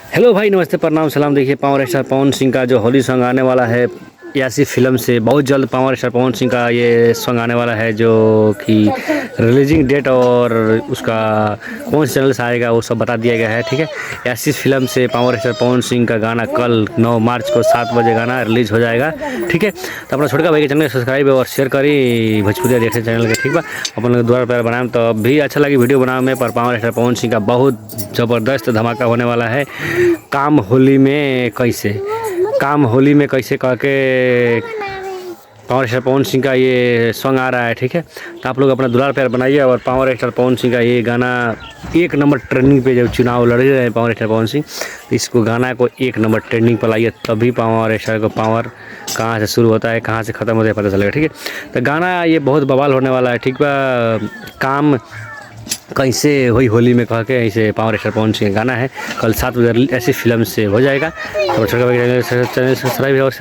Hello भाई, नमस्ते, प्रणाम, सलाम। देखिए, पावर स्टार पवन सिंह का जो होली सॉन्ग आने वाला है यासी फिल्म से, बहुत जल्द पावर स्टार पवन सिंह का ये सॉन्ग आने वाला है, जो कि रिलीजिंग डेट और उसका कौन से चैनल से आएगा वो सब बता दिया गया है। ठीक है, यासी फिल्म से पावर स्टार पवन सिंह का गाना कल 9 मार्च को 7 बजे गाना रिलीज हो जाएगा। ठीक है, तो अपना छोटका भाई के चैनल सब्सक्राइब और शेयर करी भोजपुरिया देखे चैनल के। ठीक बा, अपन लोग द्वारा प्यार बनाए तो भी अच्छा लगी वीडियो बनाने में। पर पावर स्टार पवन सिंह का बहुत ज़बरदस्त धमाका होने वाला है। काम होली में कैसे कह के पावर स्टार पवन सिंह का ये सॉन्ग आ रहा है। ठीक है, तो आप लोग अपना दुलार प्यार बनाइए और पावर स्टार पवन सिंह का ये गाना एक नंबर ट्रेंडिंग पे, जब चुनाव लड़ रहे हैं पावर स्टार पवन सिंह, तो इसको गाना को एक नंबर ट्रेंडिंग पर लाइए, तभी पावर स्टार को पावर कहाँ से शुरू होता है कहाँ से ख़त्म होता है पता चलेगा। ठीक है, तो गाना ये बहुत बवाल होने वाला है। ठीक बा, काम कैसे हुई होली में कह के ऐसे पावर स्टार पवन सिंह गाना है, कल 7 बजे ऐसी फिल्म से हो जाएगा। तो चैनल सब्सक्राइब और